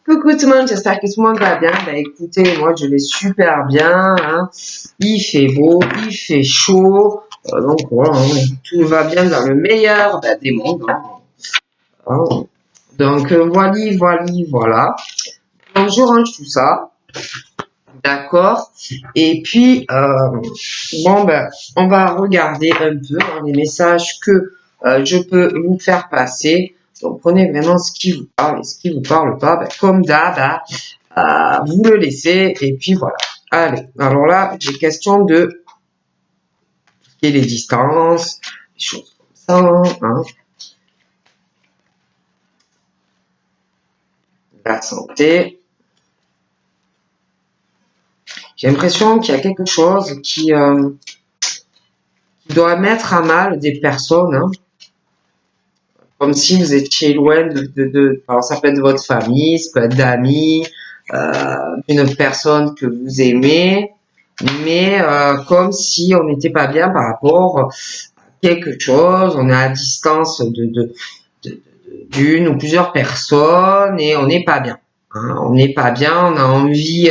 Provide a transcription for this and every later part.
Coucou tout le monde, j'espère que tout le monde va bien. Bah écoutez, moi je vais super bien. Hein. Il fait beau, il fait chaud. Donc voilà, hein, tout va bien dans le meilleur des mondes. Hein. Donc voilà. Donc je range tout ça. D'accord. Et puis, bon ben, on va regarder un peu dans les messages que je peux vous faire passer. Donc prenez vraiment ce qui vous parle et ce qui vous parle pas. Ben, comme d'hab, hein, vous le laissez et puis voilà. Allez, alors là, j'ai question de les distances, des choses comme ça, hein. La santé. J'ai l'impression qu'il y a quelque chose qui doit mettre à mal des personnes, hein, comme si vous étiez loin alors ça peut être de votre famille, ça peut être d'amis, une personne que vous aimez, mais comme si on n'était pas bien par rapport quelque chose, on est à distance d'une ou plusieurs personnes et on n'est pas bien. Hein. On n'est pas bien, on a envie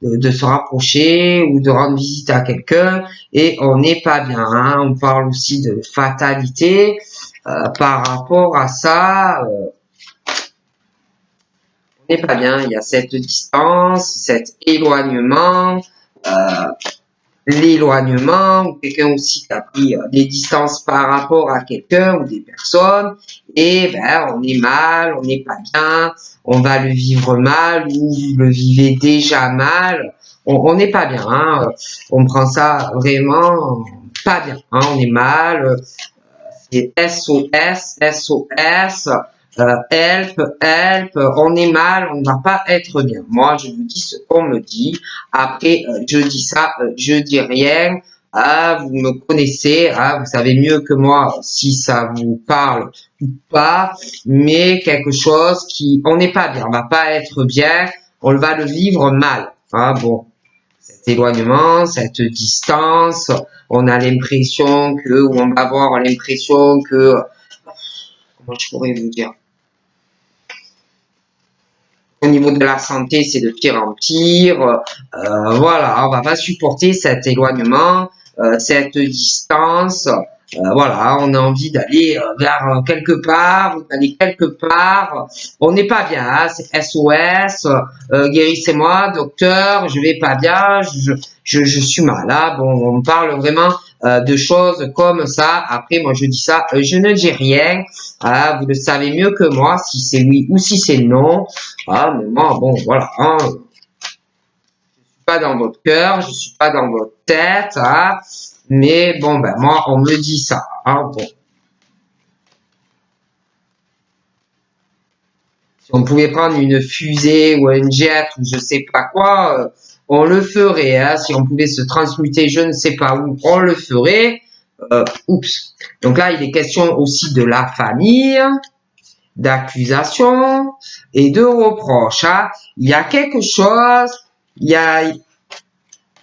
de se rapprocher ou de rendre visite à quelqu'un et on n'est pas bien. Hein. On parle aussi de fatalité par rapport à ça. On n'est pas bien, il y a cette distance, cet éloignement. L'éloignement, ou quelqu'un aussi qui a pris des distances par rapport à quelqu'un ou des personnes, et ben on est mal, on n'est pas bien, on va le vivre mal ou vous le vivez déjà mal, on n'est pas bien, hein, on prend ça vraiment pas bien, hein, on est mal, c'est SOS, SOS, help, on est mal, on ne va pas être bien. Moi, je vous dis ce qu'on me dit. Après, je dis ça, je dis rien. Ah, vous me connaissez, ah, vous savez mieux que moi si ça vous parle ou pas, mais quelque chose qui, on n'est pas bien, on va pas être bien, on va le vivre mal. Ah bon, cet éloignement, cette distance, on a l'impression que, ou on va avoir l'impression que, comment je pourrais vous dire, au niveau de la santé, c'est de pire en pire. Voilà, on va pas supporter cet éloignement, cette distance. Voilà, on a envie d'aller vers quelque part, d'aller quelque part. On n'est pas bien, hein, c'est SOS, guérissez-moi, docteur, je vais pas bien, je suis malade. Bon, on parle vraiment de choses comme ça. Après, moi, je dis ça, je ne dis rien. Ah, vous le savez mieux que moi, si c'est oui ou si c'est non. Ah, mais moi, bon, voilà. Hein, je suis pas dans votre cœur, je suis pas dans votre tête. Hein, mais bon, ben moi, on me dit ça. Hein, bon. Si on pouvait prendre une fusée ou un jet ou je sais pas quoi, on le ferait. Hein, si on pouvait se transmuter, je ne sais pas où, on le ferait. Oups. Donc là, il est question aussi de la famille, d'accusation et de reproches. Hein. Il y a quelque chose, il y a,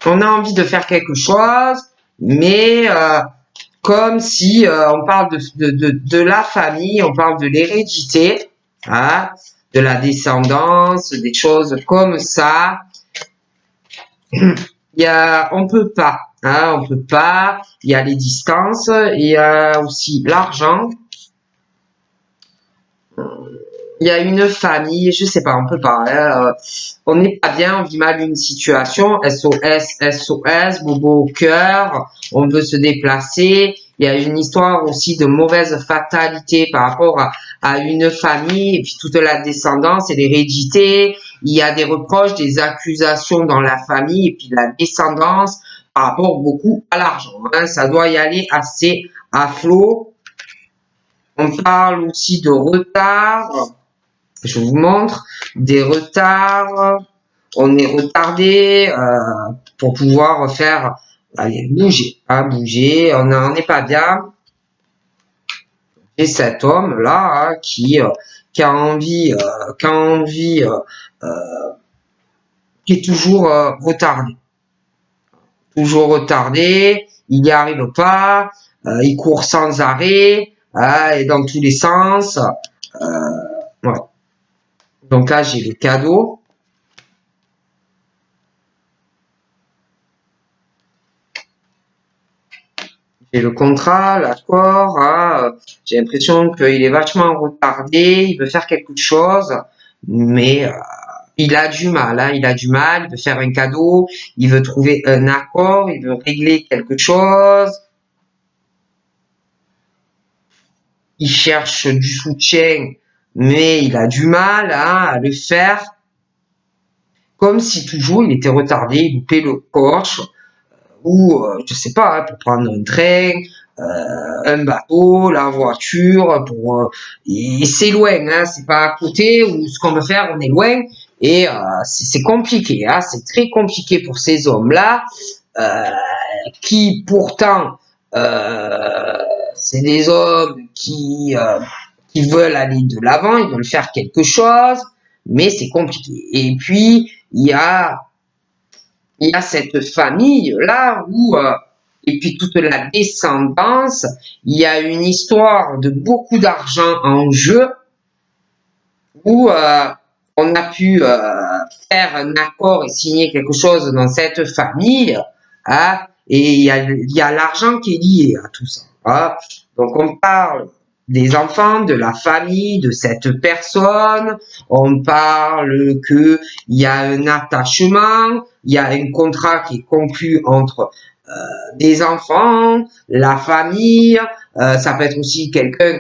on a envie de faire quelque chose, mais comme si on parle de la famille, on parle de l'hérédité, hein, de la descendance, des choses comme ça. Il y a, on peut pas, hein, on peut pas. Il y a les distances, il y a aussi l'argent. Il y a une famille, je sais pas, on peut pas. Hein, on n'est pas bien, on vit mal une situation. SOS, SOS, bobo au cœur. On veut se déplacer. Il y a une histoire aussi de mauvaise fatalité par rapport à une famille et puis toute la descendance et l'hérédité. Il y a des reproches, des accusations dans la famille et puis la descendance par rapport beaucoup à l'argent. Hein. Ça doit y aller assez à flot. On parle aussi de retard. Je vous montre des retards. On est retardé pour pouvoir faire allez, bouger, hein, bouger. On n'est pas bien. Et cet homme là hein, qui a envie, qui est toujours retardé, toujours retardé. Il n'y arrive pas. Il court sans arrêt et dans tous les sens. Ouais. Donc là, j'ai les cadeaux. J'ai le contrat, l'accord. J'ai l'impression qu'il est vachement retardé. Il veut faire quelque chose, mais il a du mal. Il a du mal. Il veut faire un cadeau. Il veut trouver un accord. Il veut régler quelque chose. Il cherche du soutien, mais il a du mal à le faire. Comme si toujours il était retardé, il loupait le coche, ou je sais pas, pour prendre un train, un bateau, la voiture, pour et c'est loin, c'est pas à côté, ou ce qu'on veut faire, on est loin, et c'est compliqué, c'est très compliqué pour ces hommes-là, qui pourtant c'est des hommes qui veulent aller de l'avant, ils veulent faire quelque chose, mais c'est compliqué. Et puis il y a cette famille là où et puis toute la descendance, il y a une histoire de beaucoup d'argent en jeu où on a pu faire un accord et signer quelque chose dans cette famille, et il y a l'argent qui est lié à tout ça. Donc on parle des enfants, de la famille, de cette personne, on parle que il y a un attachement, il y a un contrat qui est conclu entre des enfants, la famille, ça peut être aussi quelqu'un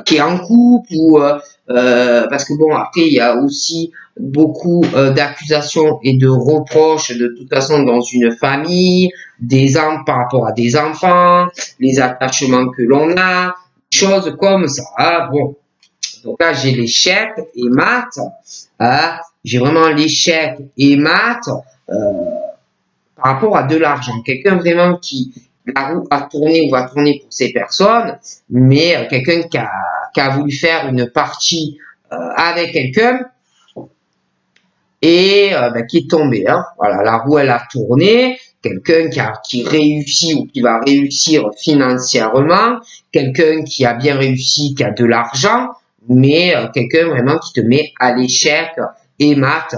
qui est en couple ou parce que bon après il y a aussi beaucoup d'accusations et de reproches de toute façon dans une famille, par rapport à des enfants, les attachements que l'on a, choses comme ça. Bon, donc là j'ai l'échec et maths, j'ai vraiment l'échec et maths par rapport à de l'argent. Quelqu'un vraiment qui la roue a tourné ou va tourner pour ces personnes, mais quelqu'un qui a voulu faire une partie avec quelqu'un et qui est tombé. Voilà, la roue elle a tourné. Quelqu'un qui réussit ou qui va réussir financièrement, quelqu'un qui a bien réussi, qui a de l'argent, mais quelqu'un vraiment qui te met à l'échec et mat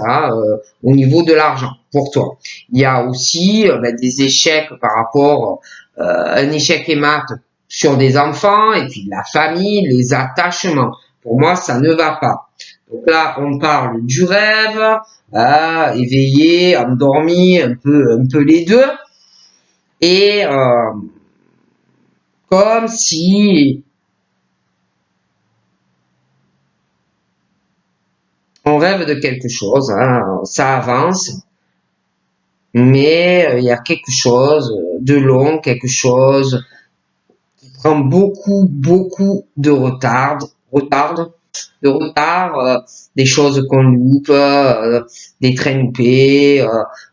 au niveau de l'argent pour toi. Il y a aussi des échecs par rapport un échec et mat sur des enfants et puis la famille, les attachements. Pour moi, ça ne va pas. Donc là, on parle du rêve, éveillé, endormi, un peu les deux. Et comme si on rêve de quelque chose, ça avance, mais il y a quelque chose de long, quelque chose qui prend beaucoup de retard, des choses qu'on loupe, des trains loupés,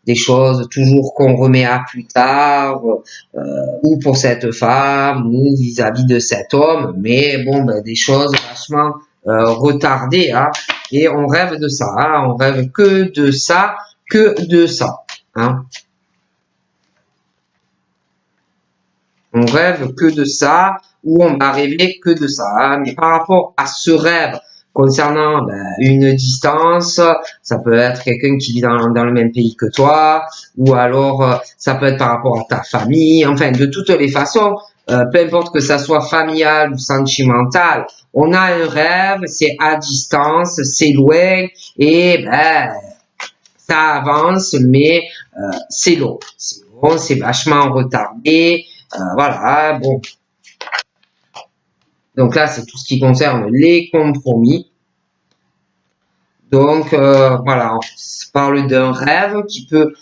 des choses toujours qu'on remet à plus tard, ou pour cette femme, ou vis-à-vis de cet homme, mais bon, des choses vachement retardées, et on rêve de ça, on rêve que de ça, On rêve que de ça, ou on va rêver que de ça. Mais par rapport à ce rêve concernant une distance, ça peut être quelqu'un qui vit dans le même pays que toi, ou alors ça peut être par rapport à ta famille. Enfin, de toutes les façons, peu importe que ça soit familial ou sentimental, on a un rêve, c'est à distance, c'est loin, et ça avance, mais c'est long. C'est long, c'est vachement retardé. Voilà, bon. Donc là, c'est tout ce qui concerne les compromis. Donc voilà, on parle d'un rêve qui peut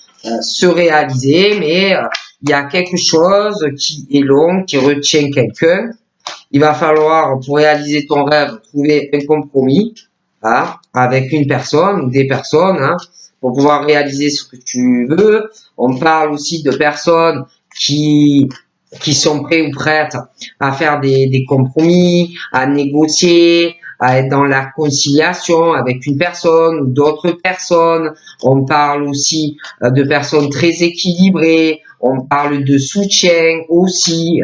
se réaliser, mais il y a quelque chose qui est long, qui retient quelqu'un. Il va falloir, pour réaliser ton rêve, trouver un compromis avec une personne ou des personnes pour pouvoir réaliser ce que tu veux. On parle aussi de personnes qui sont prêts ou prêtes à faire des compromis, à négocier, à être dans la conciliation avec une personne ou d'autres personnes. On parle aussi de personnes très équilibrées. On parle de soutien aussi.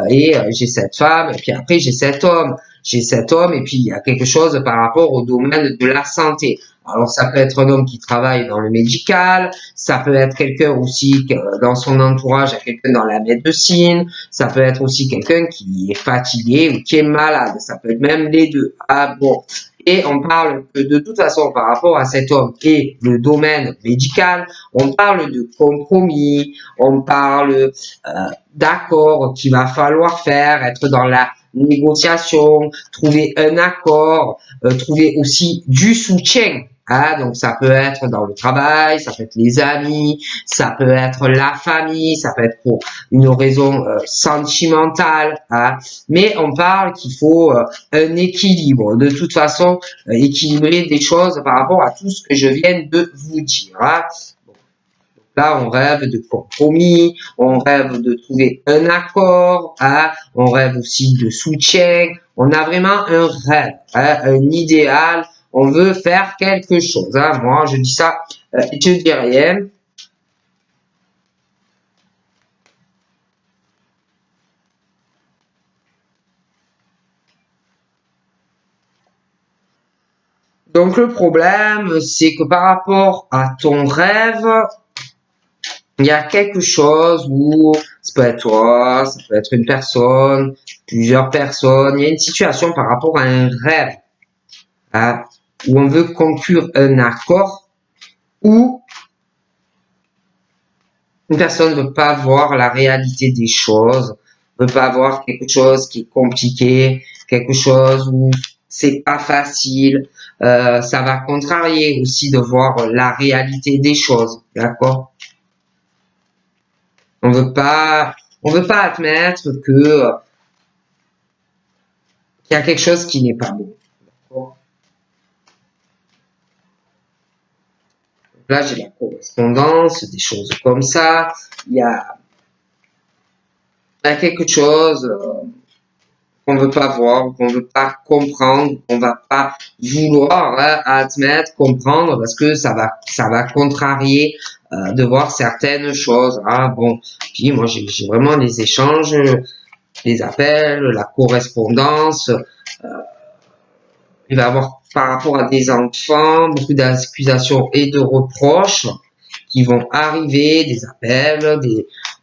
Et j'ai cette femme, et puis après j'ai cet homme. j'ai cet homme et puis il y a quelque chose par rapport au domaine de la santé. Alors ça peut être un homme qui travaille dans le médical, ça peut être quelqu'un aussi dans son entourage, il y a quelqu'un dans la médecine, ça peut être aussi quelqu'un qui est fatigué ou qui est malade, ça peut être même les deux. Ah bon. Et on parle que de toute façon par rapport à cet homme et le domaine médical, on parle de compromis, on parle d'accord qu'il va falloir faire, être dans la négociation, trouver un accord, trouver aussi du soutien. Hein, donc ça peut être dans le travail, ça peut être les amis, ça peut être la famille, ça peut être pour une raison sentimentale. Hein, mais on parle qu'il faut un équilibre. De toute façon, équilibrer des choses par rapport à tout ce que je viens de vous dire. Hein. Là, on rêve de compromis, on rêve de trouver un accord, hein, on rêve aussi de soutien. On a vraiment un rêve, hein, un idéal. On veut faire quelque chose. Hein. Moi, je dis ça, je dis rien. Donc, le problème, c'est que par rapport à ton rêve, il y a quelque chose où ça peut être toi, ça peut être une personne, plusieurs personnes. Il y a une situation par rapport à un rêve, hein, où on veut conclure un accord, où une personne ne veut pas voir la réalité des choses, ne veut pas voir quelque chose qui est compliqué, quelque chose où c'est pas facile. Ça va contrarier aussi de voir la réalité des choses, d'accord? On veut pas admettre que qu'il y a quelque chose qui n'est pas bon. D'accord? Là, j'ai la correspondance, des choses comme ça. Il y a quelque chose qu'on veut pas voir, qu'on veut pas comprendre, qu'on va pas vouloir hein, admettre, comprendre, parce que ça va contrarier de voir certaines choses. Ah bon, puis moi j'ai vraiment les échanges, les appels, la correspondance. Il va y avoir par rapport à des enfants beaucoup d'accusations et de reproches qui vont arriver, des appels,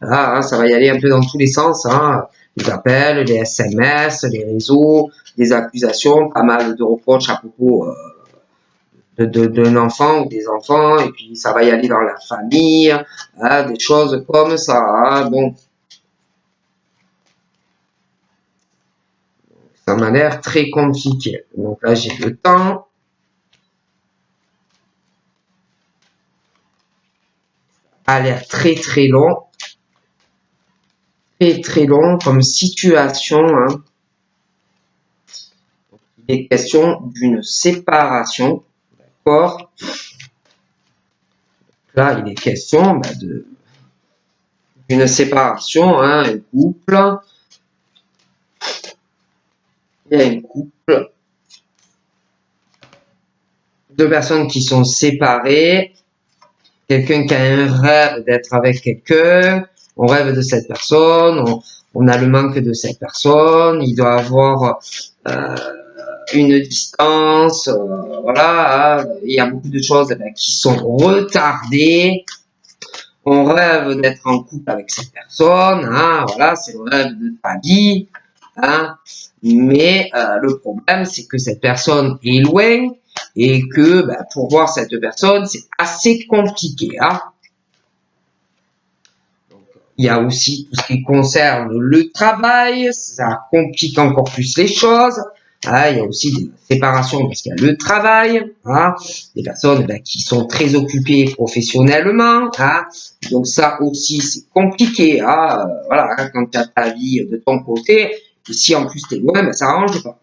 voilà, hein, ça va y aller un peu dans tous les sens, hein, des appels, des SMS, les réseaux, des accusations, pas mal de reproches à propos d'un enfant ou des enfants, et puis ça va y aller dans la famille, hein, des choses comme ça. Hein, bon, ça m'a l'air très compliqué. Donc là, j'ai le temps. A l'air très très long. Très long comme situation. Hein. Il est question d'une séparation. D'accord. Là, il est question d'une séparation, hein, un couple. Il y a un couple. Deux personnes qui sont séparées. Quelqu'un qui a un rêve d'être avec quelqu'un. On rêve de cette personne. On a le manque de cette personne. Il doit avoir une distance. Voilà. Hein. Il y a beaucoup de choses qui sont retardées. On rêve d'être en couple avec cette personne, hein, voilà, c'est le rêve de ta vie, hein, mais le problème, c'est que cette personne est loin et que pour voir cette personne, c'est assez compliqué. Hein. Donc, il y a aussi tout ce qui concerne le travail, ça complique encore plus les choses. Hein, il y a aussi des séparations parce qu'il y a le travail, hein, des personnes qui sont très occupées professionnellement. Hein, donc ça aussi c'est compliqué. Hein, voilà, hein, quand tu as ta vie de ton côté, et si en plus tu es loin, ça arrange pas.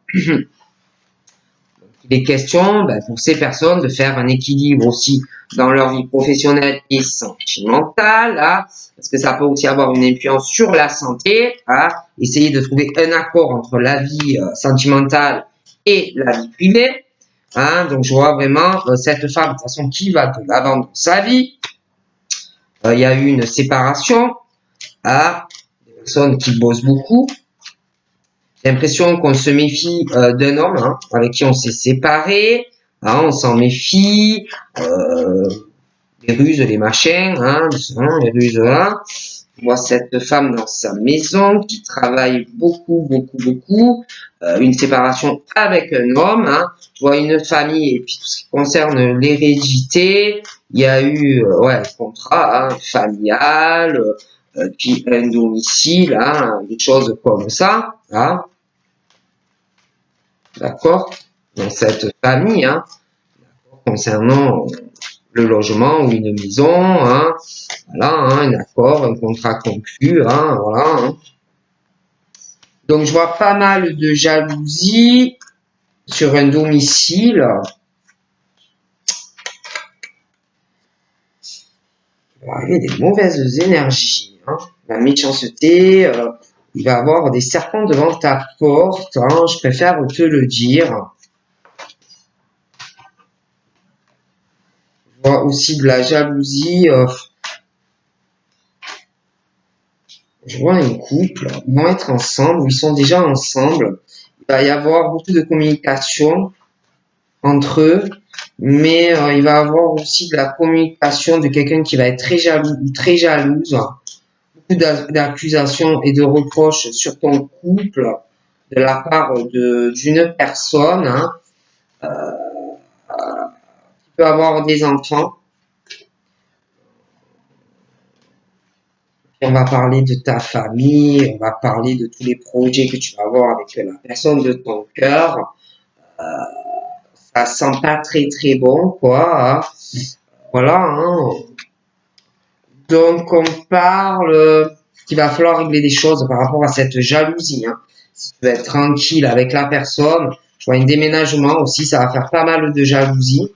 Il est question pour ces personnes de faire un équilibre aussi dans leur vie professionnelle et sentimentale, hein, parce que ça peut aussi avoir une influence sur la santé. Hein, essayer de trouver un accord entre la vie sentimentale et la vie privée. Hein, donc je vois vraiment cette femme de toute façon qui va de l'avant dans sa vie. Il y a eu une séparation. Hein, des personnes qui bossent beaucoup. J'ai l'impression qu'on se méfie d'un homme hein, avec qui on s'est séparé. Hein, on s'en méfie. Les ruses, les machins, hein, les ruses là. Je vois cette femme dans sa maison qui travaille beaucoup, beaucoup, beaucoup. Une séparation avec un homme. Hein. Je vois une famille et puis tout ce qui concerne l'hérédité. Il y a eu ouais, un contrat hein, familial, puis un domicile, hein, des choses comme ça. Hein. D'accord? Dans cette famille, hein, concernant le logement ou une maison, hein, voilà, hein, un accord, un contrat conclu, hein, voilà. Hein. Donc je vois pas mal de jalousie sur un domicile. Il va arriver des mauvaises énergies, hein. La méchanceté, il va y avoir des serpents devant ta porte, hein, je préfère te le dire. Je vois aussi de la jalousie. Je vois un couple, ils vont être ensemble, ou ils sont déjà ensemble. Il va y avoir beaucoup de communication entre eux, mais il va y avoir aussi de la communication de quelqu'un qui va être très jaloux ou très jalouse. Beaucoup d'accusations et de reproches sur ton couple de la part d'une personne hein, qui peut avoir des enfants. On va parler de ta famille, on va parler de tous les projets que tu vas avoir avec la personne de ton cœur. Ça sent pas très très bon, quoi. Hein. Voilà. Hein. Donc on parle qu'il va falloir régler des choses par rapport à cette jalousie. Hein. Si tu veux être tranquille avec la personne, je vois un déménagement aussi, ça va faire pas mal de jalousie.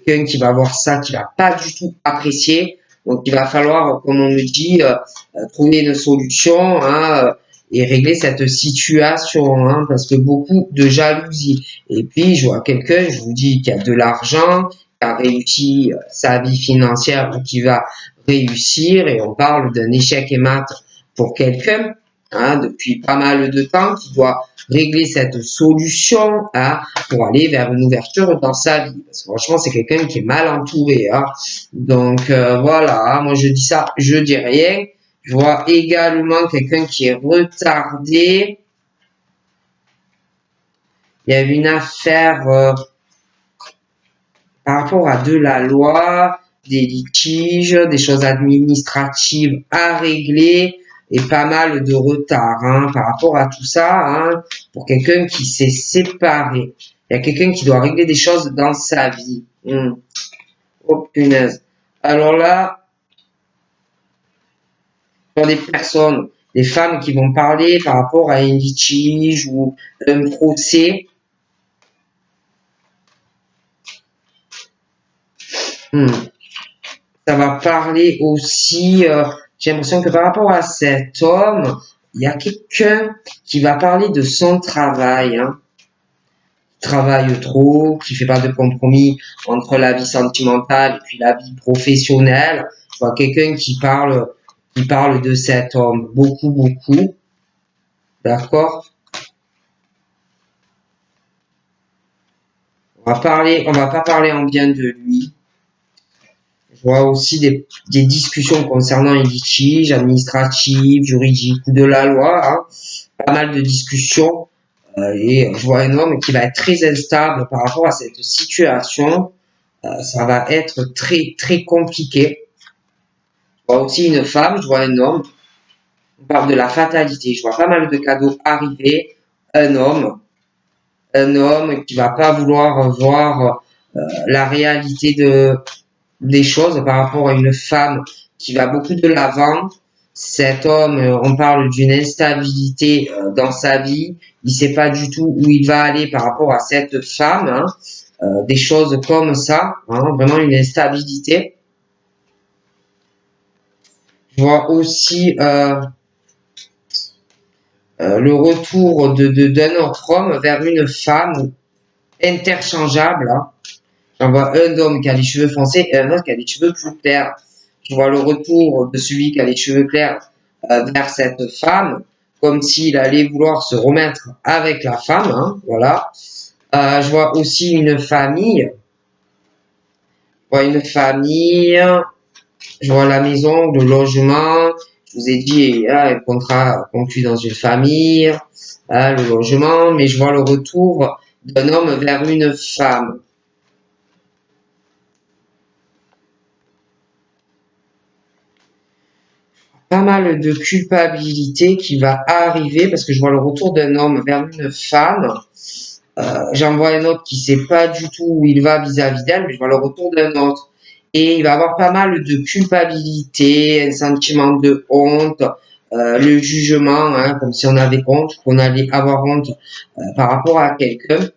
Quelqu'un qui va voir ça, qui va pas du tout apprécier. Donc il va falloir, comme on le dit, trouver une solution hein, et régler cette situation, hein, parce que beaucoup de jalousie. Et puis je vois quelqu'un, je vous dis, qui a de l'argent, qui a réussi sa vie financière, qui va réussir, et on parle d'un échec et mat pour quelqu'un. Hein, depuis pas mal de temps, qui doit régler cette solution hein, pour aller vers une ouverture dans sa vie. Parce que franchement, c'est quelqu'un qui est mal entouré. Hein. Donc voilà, moi je dis ça, je dis rien. Je vois également quelqu'un qui est retardé. Il y a une affaire par rapport à de la loi, des litiges, des choses administratives à régler et pas mal de retard hein, par rapport à tout ça hein, pour quelqu'un qui s'est séparé. Il y a quelqu'un qui doit régler des choses dans sa vie. Oh punaise. Alors là, pour des personnes, des femmes qui vont parler par rapport à un litige ou un procès. Ça va parler aussi, j'ai l'impression que par rapport à cet homme, il y a quelqu'un qui va parler de son travail, hein. Qui travaille trop, qui fait pas de compromis entre la vie sentimentale et puis la vie professionnelle. Je vois quelqu'un qui parle de cet homme beaucoup, beaucoup. D'accord? On va pas parler en bien de lui. Je vois aussi des discussions concernant les litiges administratifs, juridiques ou de la loi. Hein. Pas mal de discussions. Et je vois un homme qui va être très instable par rapport à cette situation. Ça va être très, très compliqué. Je vois aussi une femme, je vois un homme. On parle de la fatalité. Je vois pas mal de cadeaux arriver. Un homme qui va pas vouloir voir la réalité des choses par rapport à une femme qui va beaucoup de l'avant. Cet homme, on parle d'une instabilité dans sa vie. Il sait pas du tout où il va aller par rapport à cette femme. Hein. Des choses comme ça, hein, vraiment une instabilité. Je vois aussi le retour d'un autre homme vers une femme interchangeable. Hein. J'en vois un homme qui a les cheveux foncés et un autre qui a les cheveux plus clairs. Je vois le retour de celui qui a les cheveux clairs vers cette femme. comme s'il allait vouloir se remettre avec la femme, hein, voilà. Je vois aussi une famille. Je vois une famille. Je vois la maison, le logement. Je vous ai dit, un contrat conclu dans une famille, le logement, mais je vois le retour d'un homme vers une femme. Pas mal de culpabilité qui va arriver parce que je vois le retour d'un homme vers une femme. J'en vois un autre qui sait pas du tout où il va vis-à-vis d'elle, mais je vois le retour d'un autre. Et il va avoir pas mal de culpabilité, un sentiment de honte, le jugement, hein, comme si on avait honte, qu'on allait avoir honte par rapport à quelqu'un.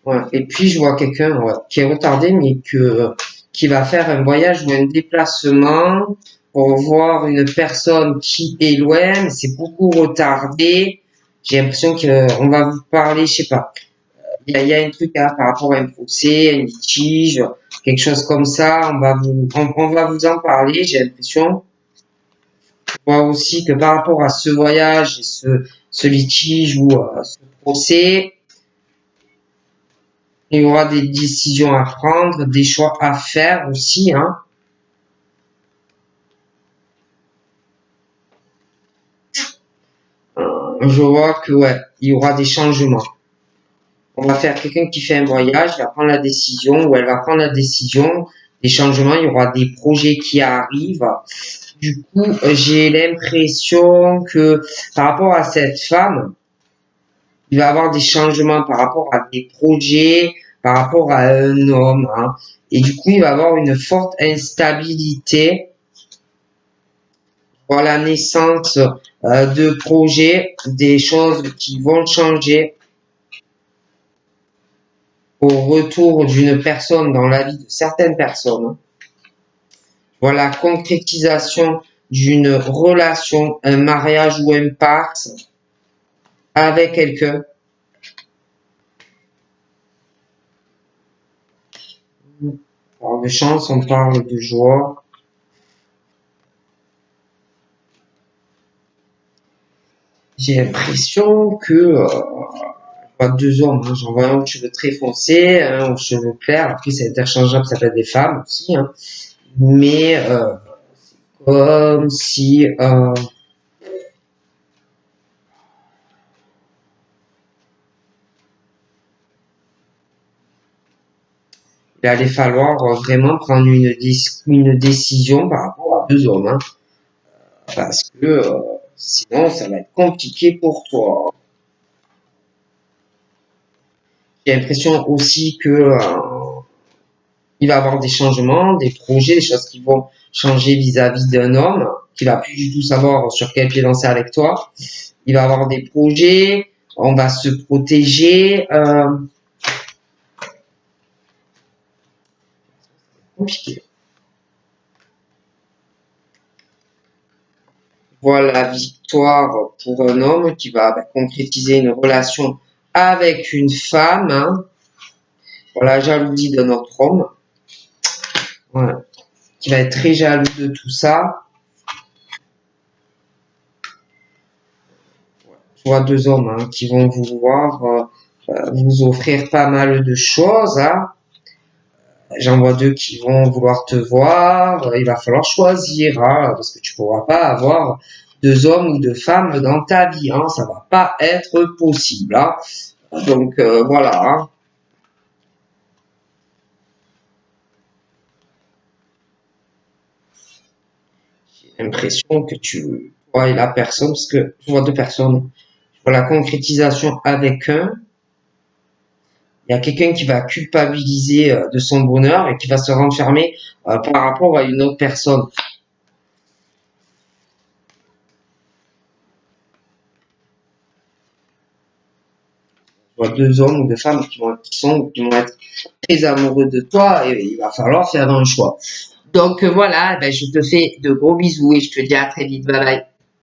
Voilà. Et puis je vois quelqu'un qui est retardé, mais qui va faire un voyage ou un déplacement pour voir une personne qui est loin, mais c'est beaucoup retardé. J'ai l'impression qu'on va vous parler, je sais pas. Il y a un truc hein, par rapport à un procès, un litige, quelque chose comme ça. On va vous en parler. J'ai l'impression. Je vois aussi que par rapport à ce voyage et ce litige ou ce procès, il y aura des décisions à prendre, des choix à faire aussi. Hein. Je vois que ouais, il y aura des changements. On va faire quelqu'un qui fait un voyage, va prendre la décision ou elle va prendre la décision. Des changements, il y aura des projets qui arrivent. Du coup, j'ai l'impression que par rapport à cette femme, il va y avoir des changements par rapport à des projets, par rapport à un homme. Hein. Et du coup, il va y avoir une forte instabilité pour la naissance de projets, des choses qui vont changer au retour d'une personne dans la vie de certaines personnes. Voilà, concrétisation d'une relation, un mariage ou un pacte avec quelqu'un. On parle de chance, on parle de joie. J'ai l'impression que pas deux hommes, hein, j'en vois un aux cheveux très foncés, un aux cheveux clairs. Après, c'est interchangeable, ça peut être des femmes aussi. Hein. Mais comme si il allait falloir vraiment prendre une décision par rapport à deux hommes. Hein, parce que sinon, ça va être compliqué pour toi. J'ai l'impression aussi que il va y avoir des changements, des projets, des choses qui vont changer vis-à-vis d'un homme qui va plus du tout savoir sur quel pied danser avec toi. Il va y avoir des projets, on va se protéger. Compliqué. Voilà, victoire pour un homme qui va concrétiser une relation avec une femme. Hein. Voilà, jalousie de notre homme. Voilà. Qui va être très jaloux de tout ça. Je vois deux hommes hein, qui vont vouloir vous offrir pas mal de choses. Hein. J'en vois deux qui vont vouloir te voir. Il va falloir choisir hein, parce que tu pourras pas avoir deux hommes ou deux femmes dans ta vie. Hein. Ça va pas être possible. Hein. Donc voilà. Hein. J'ai l'impression que tu vois la personne parce que je vois deux personnes. Je vois la concrétisation avec un. Il y a quelqu'un qui va culpabiliser de son bonheur et qui va se renfermer par rapport à une autre personne. Je vois deux hommes ou deux femmes qui vont être très amoureux de toi et il va falloir faire un choix. Donc voilà, ben, je te fais de gros bisous et je te dis à très vite. Bye bye.